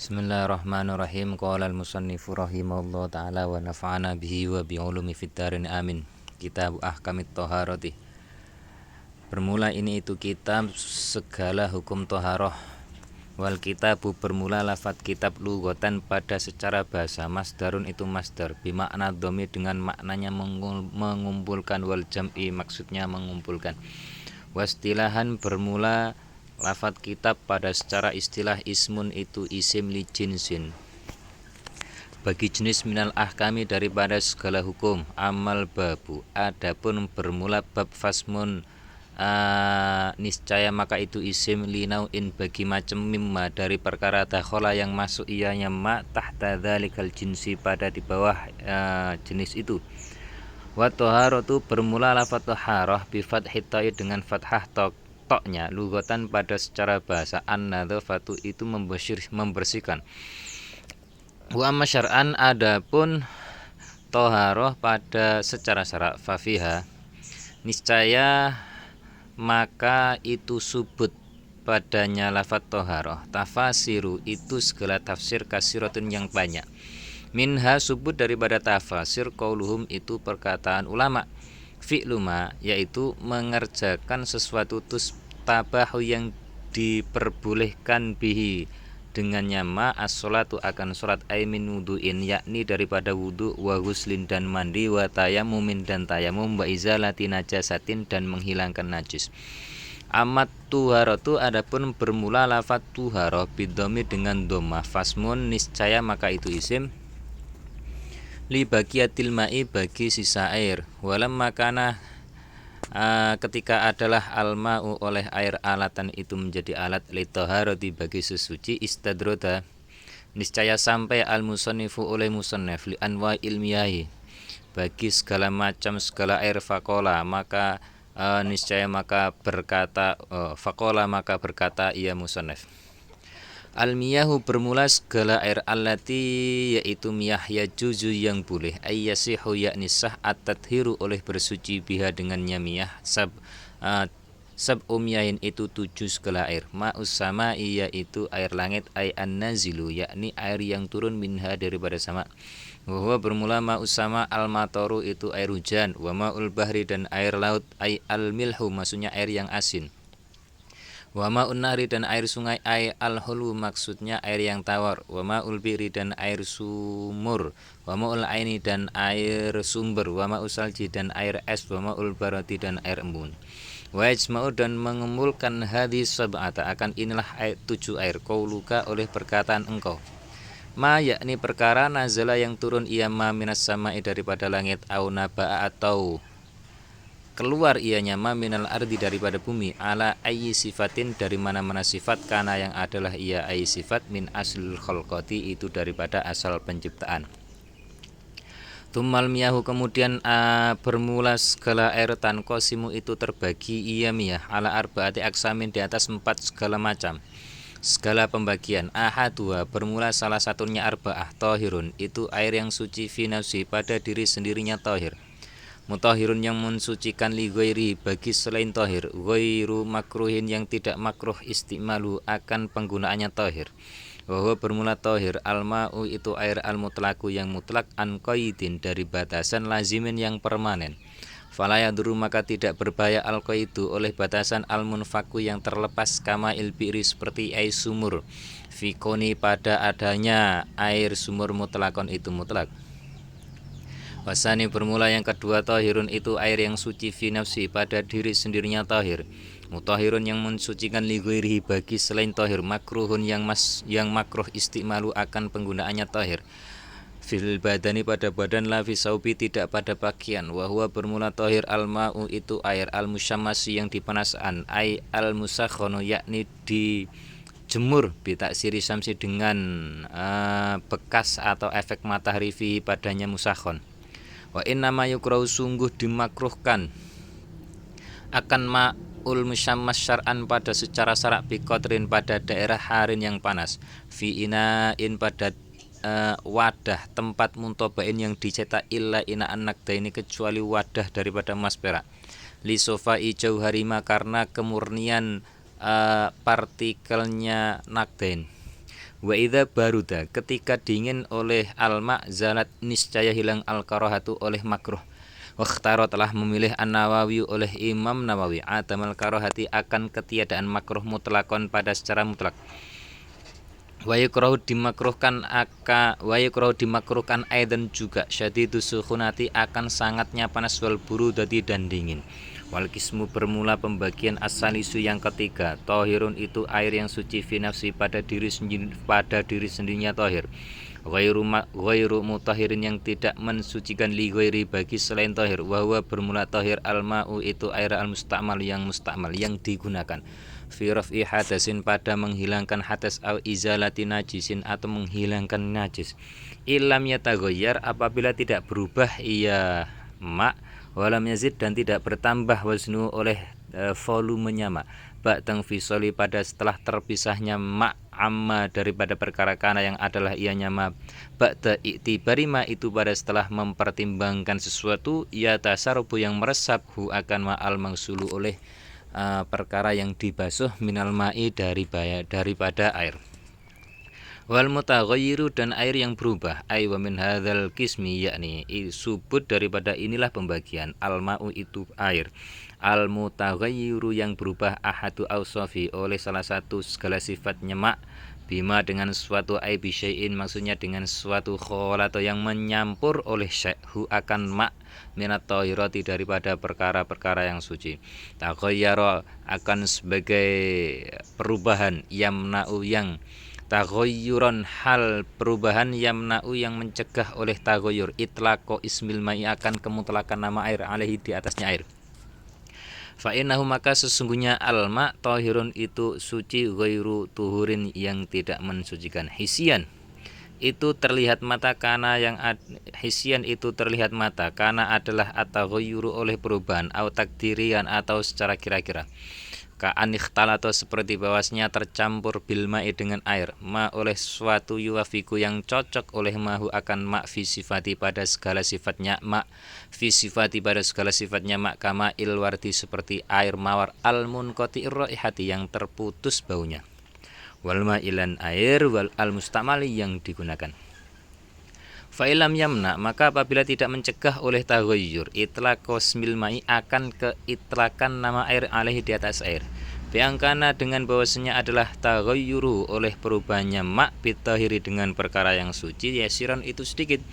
Bismillahirrahmanirrahim. Qala al-musannifu rahimahullah ta'ala wa nafa'ana bihi wa bi'ulumi fid darin amin. Kitab Ahkamit Thaharati. Bermula ini itu kitab segala hukum toharoh. Wal kitabu bermula lafat kitab lughatan pada secara bahasa. Masdarun itu masdar bimakna dhomi dengan maknanya mengumpulkan, wal jam'i maksudnya mengumpulkan. Wastilahan bermula lafat kitab pada secara istilah ismun itu isim li jinsin bagi jenis minal ahkami daripada segala hukum. Amal babu adapun bermula bab fasmun niscaya maka itu isim linauin bagi macam mimma dari perkara dakhala yang masuk ianya ma tahta dzalikal jinsi pada di bawah jenis itu. Wa thaharatu bermula lafaz thaharah bi fathit ta'i dengan fathah toknya lughatan pada secara bahasa an-nadzafatu itu membersihkan. Wa amma syar'an adapun thaharah pada secara syarak fafiha niscaya maka itu subut padanya lafaz thaharah tafasiru itu segala tafsir kasiratun yang banyak. Minha subut daripada tafsir qauluhum itu perkataan ulama fi'luma yaitu mengerjakan sesuatu tabahu yang diperbolehkan bihi dengannya ma as-sholatu akan sholat aimin wudu'in yakni daripada wudu wa ghuslin dan mandi wa tayamumin dan tayamum wa izalati najasatin dan menghilangkan najis. Amat tuharatu adapun bermula lafat tuharah bidhomi dengan dhamma fasmun niscaya maka itu isim li bagiyatil ma'i bagi sisa air. Walam makana ketika adalah alma'u oleh air alatan itu menjadi alat li taharati bagi sesuci istadroda niscaya sampai al musannifu oleh musannif li anwa ilmiyahi bagi segala macam segala air fakola maka niscaya maka berkata fakola maka berkata ia musannif. Al-miyahu bermula segala air allati yaitu miyah yajuzu yang boleh ayyasihu yakni sah at-tadhiru oleh bersuci biha dengannya miyah sab umyahin itu 7 segala air ma'us sama'i yaitu air langit ay an-nazilu yakni air yang turun minha daripada sama. Wa bermula ma'us sama al-mataru itu air hujan wa ma'ul bahri dan air laut ay al-milhu maksudnya air yang asin. Wa ma'un nari dan air sungai ay al-hulu maksudnya air yang tawar. Wa ma'ul biri dan air sumur. Wa ma'ul aini dan air sumber. Wa ma'ul salji dan air es. Wa ma'ul barati dan air embun. Wa ijma'u dan mengumpulkan hadis sab'ata akan inilah 7 air qauluka oleh perkataan engkau. Ma yakni perkara nazala yang turun ia ma minas sama'i daripada langit au naba'a atau keluar ianya ma minal ardi daripada bumi ala ayyi sifatin dari mana-mana sifat kana yang adalah ia ayyi sifat min aslul khalqati itu daripada asal penciptaan. Tumal miyahu kemudian bermula segala air tanqasimu itu terbagi ia miyah ala arbaati aksamin di atas 4 segala macam segala pembagian. Ahadua bermula salah satunya arba'ah tahirun itu air yang suci fi nafsi pada diri sendirinya tahir. Mutahhirun yang mensucikan li ghairi bagi selain tahir ghairu makruhin yang tidak makruh istimalu akan penggunaannya tahir. Wa bermula tahir al-ma'u itu air al-mutlaqu yang mutlak an qaidin dari batasan lazimin yang permanen. Fala yaduru maka tidak berbahaya al-qaidu oleh batasan al-munfaku yang terlepas kama il-bi'ri seperti air sumur fi koni pada adanya air sumur mutlakon itu mutlak. Wasani bermula yang kedua tahirun itu air yang suci fi nafsi pada diri sendirinya tahir. Mutahhirun yang mensucikan li ghairihi bagi selain tahir makruhun yang makruh istimalu akan penggunaannya tahir. Fil badani pada badan la fi saubi tidak pada pakaian. Wa huwa bermula tahir al-ma'u itu air al-musyammasi yang dipanasan ay al-musakhkhanu yakni dijemur bitaksiri samsi dengan bekas atau efek matahari fi padanya musakhon. Wa inna ma yukrahu sungguh dimakruhkan akan ma'ul musyammas syar'an pada secara syarak biqatrin pada daerah harin yang panas fi ina'in pada wadah tempat muntobain yang dicetak illa ina'an naqdaini kecuali wadah daripada emas perak li sofai jauharima karena kemurnian partikelnya naqdain. Wa idza baruda, ketika dingin oleh alma zalat niscaya hilang al-karahatu oleh makruh. Wakhtaro telah memilih An-Nawawi oleh Imam Nawawi adamal karahati akan ketiadaan makruh mutlakon pada secara mutlak. Wa yukrahu dimakruhkan aidan juga syadidus sukhunati akan sangatnya panas wal burudati dan dingin. Wal kismu bermula pembagian as-salisu yang ketiga, tahirun itu air yang suci fi nafsi pada diri sendirinya tahir. Ghairu mutahirin yang tidak mensucikan li ghairi bagi selain tahir. Wa huwa bermula tahir al-ma'u itu air al-musta'mal yang digunakan. Fi raf'i hadasin pada menghilangkan hadas au izalati najisin atau menghilangkan najis. Ilam yataghayyar apabila tidak berubah ia ma walam yazid dan tidak bertambah waznu oleh volumenya ma. Ba'dang fisoli pada setelah terpisahnya ma amma daripada perkara kana yang adalah ianya ma. Ba'da i'tibari ma itu pada setelah mempertimbangkan sesuatu ya tasarubu yang meresap hu akan ma al mangsulu oleh perkara yang dibasuh minal ma'i daripada air. Wal mutaghayyiru dan air yang berubah ay wa min hadzal qismi yakni subut daripada inilah pembagian al ma'u itu air. Al mutaghayyiru yang berubah ahadu ausafi oleh salah satu segala sifatnya ma bima dengan suatu aibi syai'in maksudnya dengan suatu kholata yang menyampur oleh syai'hu akan ma minat tahirati daripada perkara-perkara yang suci. Taghayyara akan sebagai perubahan yamna'u yang taghayyuran hal perubahan yamna'u yang mencegah oleh taghayyur itlaqo ismil ma'i akan kemutlakan nama air alaihi di atasnya air. Fa innahu maka sesungguhnya alma tahirun itu suci ghairu tuhurin yang tidak mensucikan. Hisian itu terlihat mata karena hisian itu terlihat mata karena adalah at-taghayyuru oleh perubahan atau takdirian atau secara kira-kira. Ka'an ikhtalata seperti bahwasanya tercampur bil ma'i dengan air ma oleh suatu yuwafiku yang cocok oleh mahu akan ma fi sifati pada segala sifatnya ma fi sifati pada segala sifatnya ma kama ilwardi seperti air mawar al munqati'ir raihati yang terputus baunya. Wal ma'ilan air wal al mustamali yang digunakan. Fa'ilam yamna maka apabila tidak mencegah oleh taghayyur itlaqos mil ma'i akan keitlakan nama air alaihi di atas air. Biangkana dengan bahwasanya adalah taghayyuru oleh perubahannya ma bitahiri dengan perkara yang suci yasiran itu sedikit.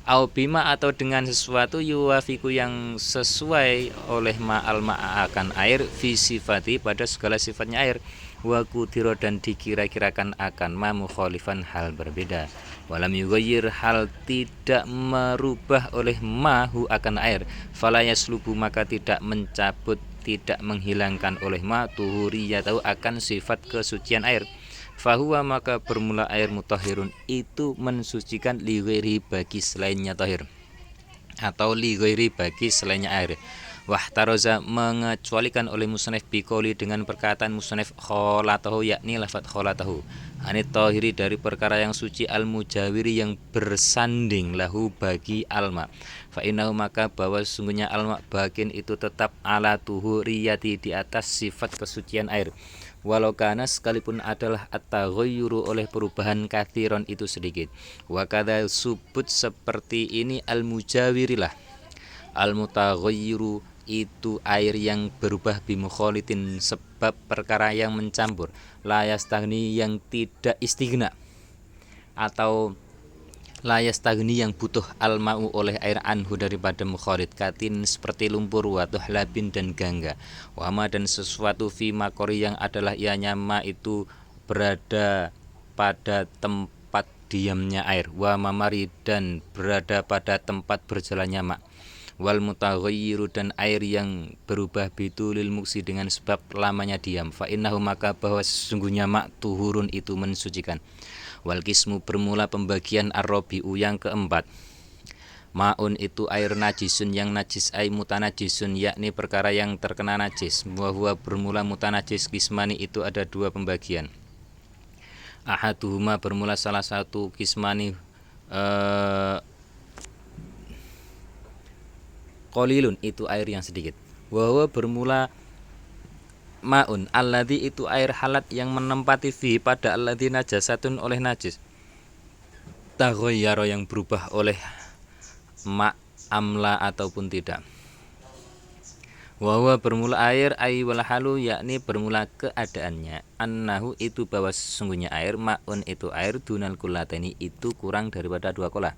Au bima atau dengan sesuatu yuwafiku yang sesuai oleh ma'al ma'a akan air fi sifati pada segala sifatnya air. Wa kudiro dan dikira-kirakan akan ma mukhalifan hal berbeda. Walam yughayyir hal tidak merubah oleh mahu akan air. Fala yaslubu maka tidak mencabut tidak menghilangkan oleh ma tuhuriyatau akan sifat kesucian air. Fahuwa maka bermula air mutahhirun itu mensucikan li ghairi bagi selainnya tahir atau li ghairi bagi selainnya air. Wahtaroza mengecualikan oleh musnaf biqoli dengan perkataan musnaf kholatahu yakni lafadz kholatahu anit tahiri dari perkara yang suci al mujawiri yang bersanding lahu bagi alma. Fa innahu maka bahwa sesungguhnya alma bakin itu tetap ala tuhuriyati di atas sifat kesucian air. Walau kana sekalipun adalah at-taghayyuru oleh perubahan kathiron itu sedikit. Wa kadza subut seperti ini al-mujawirilah. Al-mutaghayyiru itu air yang berubah bimukhalitin sebab perkara yang mencampur. La yastagni yang tidak istighna atau la yastagni yang butuh al-ma'u oleh air anhu daripada mukhalid katin seperti lumpur wa tuhlabin dan gangga. Wama dan sesuatu fi makori yang adalah ianya ma itu berada pada tempat diamnya air. Wa mamari dan berada pada tempat berjalannya ma. Wal mutaghayyiru dan air yang berubah bitulil muksi dengan sebab lamanya diam. Fa innahu maka bahwa sesungguhnya ma tuhurun itu mensucikan. Wal kismu bermula pembagian ar-rabi'u yang keempat. Ma'un itu air najisun yang najis ay mutanajisun yakni perkara yang terkena najis. Wa huwa bermula mutanajis kismani itu ada dua pembagian. Ahaduhuma bermula salah satu kismani qalilun itu air yang sedikit. Wa huwa bermula Ma'un alladzi itu air halat yang menempati fi pada alladzi najasatun oleh najis. Taghayyara yang berubah oleh ma amla ataupun tidak. Wawa bermula air ay wal halu yakni bermula keadaannya. Annahu itu bahwa sesungguhnya air, ma'un itu air, dunal kullatani itu kurang daripada dua kolah.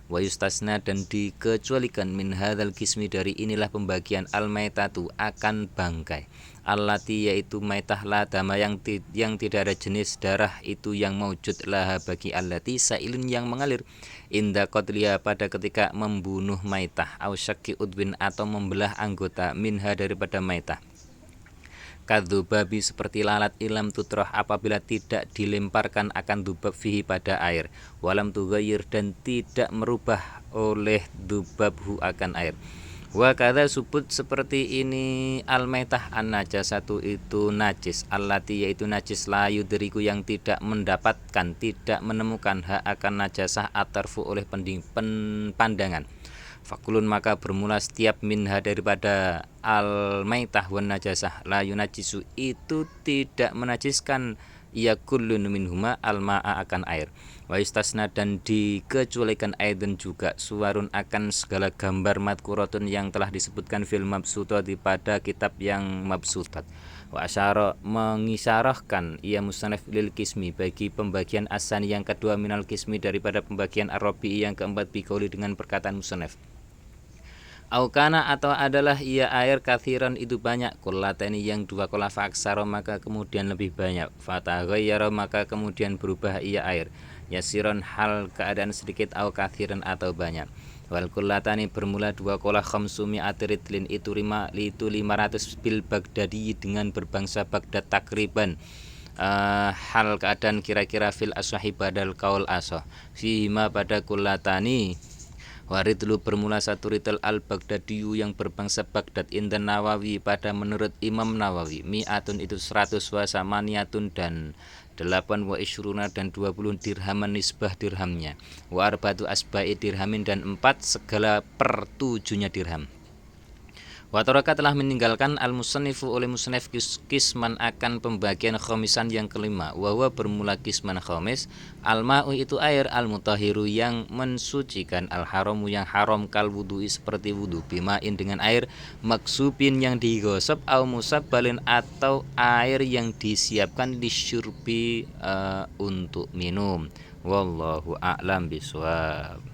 Wa yustasna dan dikecualikan min hadzal qismi dari inilah pembagian al maitatu akan bangkai. Allati yaitu maitah la dama yang tidak ada jenis darah itu yang maujud laha bagi allati sailun yang mengalir inda qatliha pada ketika membunuh maitah au syakki udwin atau membelah anggota minha daripada maitah. Kadzubabi seperti lalat ilam tutroh apabila tidak dilemparkan akan dubab fihi pada air walam tughayyir dan tidak merubah oleh dubabhu akan air. Wa kadza subut seperti ini al maitah an najasatu itu najis allati yaitu najis la yudriku yang tidak mendapatkan tidak menemukan hak akan najasah atarfu oleh pandangan. Fakulun maka bermula setiap minha daripada al maitah wan najasah la yunajisu itu tidak menajiskan ya kullun minhuma al ma'a akan air. Wa istasna dan dikecualikan aidan juga suwarun akan segala gambar madkuratun yang telah disebutkan fil mabsutat pada kitab yang mabsutat. Wa asyara mengisyarahkan ia musannaf lil qismi bagi pembagian asan yang kedua minal qismi daripada pembagian ar-rabi'i yang keempat biqauli dengan perkataan musannaf. Aukana atau adalah ia air kathiran itu banyak kullatani yang dua kolah faksaro maka kemudian lebih banyak fataghayyara maka kemudian berubah ia air yasiron hal keadaan sedikit au kathiran atau banyak wal kullatani bermula dua kolah khamsumi atiritlin itu 500 bil Baghdadi dengan berbangsa Baghdad takriban hal keadaan kira-kira fil aswahi badal kaul asoh fihima pada kullatani. Waridlu bermula satu ritel al-Baghdadiyu yang berbangsa Baghdad indan Nawawi pada menurut Imam Nawawi mi'atun itu 100 wa samaniyatun dan 8 wa isyruna dan 20 dirhaman nisbah dirhamnya wa arbatu asba'i dirhamin dan 4 segala per 7-nya dirham. Wa taraka telah meninggalkan al-musannifu oleh musannif kisman akan pembagian khamisan yang kelima wa huwa bermula kisman khamis al-ma'u itu air al-mutahhiru yang mensucikan al-haramu yang haram kal wudu'i seperti wudu bima'in dengan air maksubin yang digosok au musabbalin atau air yang disiapkan disyurbi untuk minum wallahu a'lam bishawab.